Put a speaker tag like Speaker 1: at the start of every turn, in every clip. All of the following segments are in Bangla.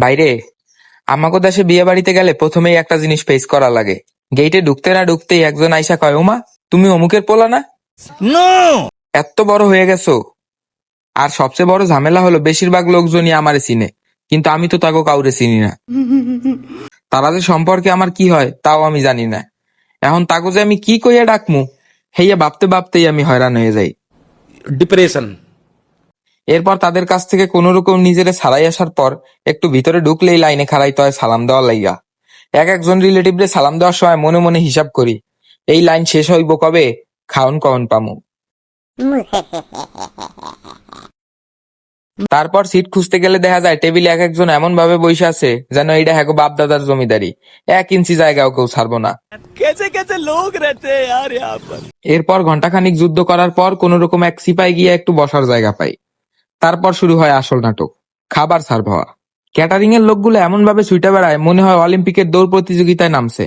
Speaker 1: বাইরে আমাগো দেশে বিয়ে বাড়িতে গেলে প্রথমেই একটা জিনিস ফেস করা লাগে। গেইটে ঢুকতে না ঢুকতেই একজন আইসা কয়, ওমা তুমি অমুকের পোলা না? এত বড় হয়ে গেছো। আর সবচেয়ে বড় ঝামেলা হলো বেশিরভাগ লোকজনই আমারে চিনে, কিন্তু আমি তো তাকে কাউরে চিনি না। তারা যে সম্পর্কে আমার কি হয় তাও আমি জানি না। এখন তাকে যে আমি কি কইয়া ডাকমু হেইয়া ভাবতে ভাবতেই আমি হয়রান হয়ে যাই।
Speaker 2: ডিপ্রেশন।
Speaker 1: এরপর তাদের কাছ থেকে কোন রকম নিজেরে ছাড়াই আসার পর একটু ভিতরে ঢুকলেই লাইনে খাড়াইতে হয় সালাম দেওয়ার লাইগা। এক একজন রিলেটিভরে সালাম দেওয়ার সময় মনে মনে হিসাব করি, এই লাইন শেষ হইব কবে, খাওন কখন পামু। তারপর সিট খুঁজতে গেলে দেখা যায় টেবিলে এক একজন এমন ভাবে বসে আছে যেন এইটা হ্যাগো বাপ দাদার জমিদারি, 1 ইঞ্চি জায়গাও কেউ ছাড়বো না। এরপর ঘন্টাখানিক যুদ্ধ করার পর কোন রকম এক সিপাই গিয়ে একটু বসার জায়গা পাই। তারপর শুরু হয় আসল নাটক, খাবার সার্ভ হওয়া। ক্যাটারিং এর লোকগুলো এমন ভাবে ছুটে বেড়ায় মনে হয় অলিম্পিকের দৌড় প্রতিযোগিতায় নামছে।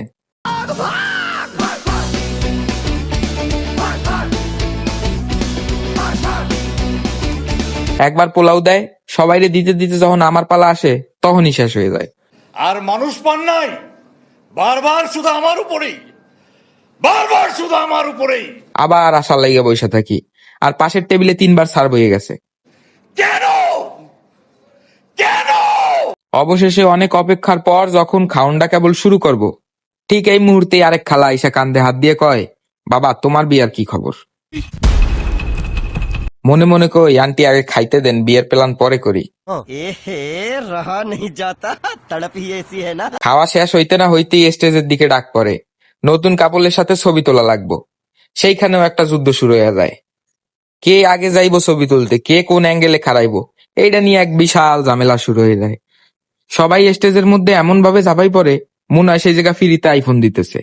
Speaker 1: একবার পোলাও দেয়, সবাইরে দিতে দিতে যখন আমার পালা আসে তখনই শেষ হয়ে যায়।
Speaker 3: আর মানুষ পান নাই, বারবার শুধু আমার উপরেই।
Speaker 1: আবার আশার লাগিয়ে বসে থাকি, আর পাশের টেবিলে 3বার সার্ভ হয়ে গেছে।
Speaker 3: কেন কেন?
Speaker 1: অবশেষে অনেক অপেক্ষার পর যখন খাওনটা কেবল শুরু করব, ঠিক এই মুহূর্তে আরেক খালা আইসা কান্দে হাত দিয়ে কয়, বাবা তোমার বিয়ার কি খবর? মনে মনে কই, আন্টি আগে খাইতে দেন, বিয়ের প্ল্যান পরে করি। খাওয়া শেষ হইতে না হইতেই স্টেজের দিকে ডাক পড়ে, নতুন কাপলের সাথে ছবি তোলা লাগবো। সেইখানেও একটা যুদ্ধ শুরু হয়ে যায়, কে আগে যাইবো ছবি তুলতে, কে কোন অ্যাঙ্গেলে খাড়াইবো, এইটা নিয়ে এক বিশাল ঝামেলা শুরু হয়ে যায়। সবাই স্টেজের মধ্যে এমন ভাবে ঝাঁপাই পড়ে মনে হয় সেই জায়গা ফ্রিতে আইফোন দিতেছে।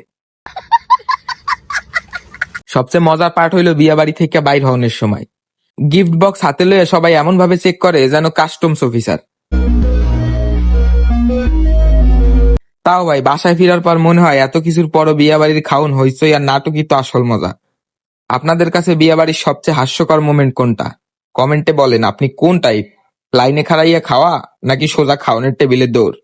Speaker 1: সবচেয়ে মজার পার্ট হইলো বিয়া বাড়ি থেকে বাইর হওয়ার সময় গিফট বক্স হাতে লয়ে সবাই এমন ভাবে চেক করে যেন কাস্টমস অফিসার। তাও ভাই বাসায় ফেরার পর মনে হয় এত কিছুর পরও বিয়া বাড়ির খাওন হইচই আর নাটকই তো আসল মজা। আপনাদের কাছে বিয়া বাড়ির সবচেয়ে হাস্যকর মোমেন্ট কোনটা? কমেন্টে বলেন আপনি কোন টাইপ, লাইনে খাড়াইয়া খাওয়া নাকি সোজা খাওনের টেবিলে দৌড়?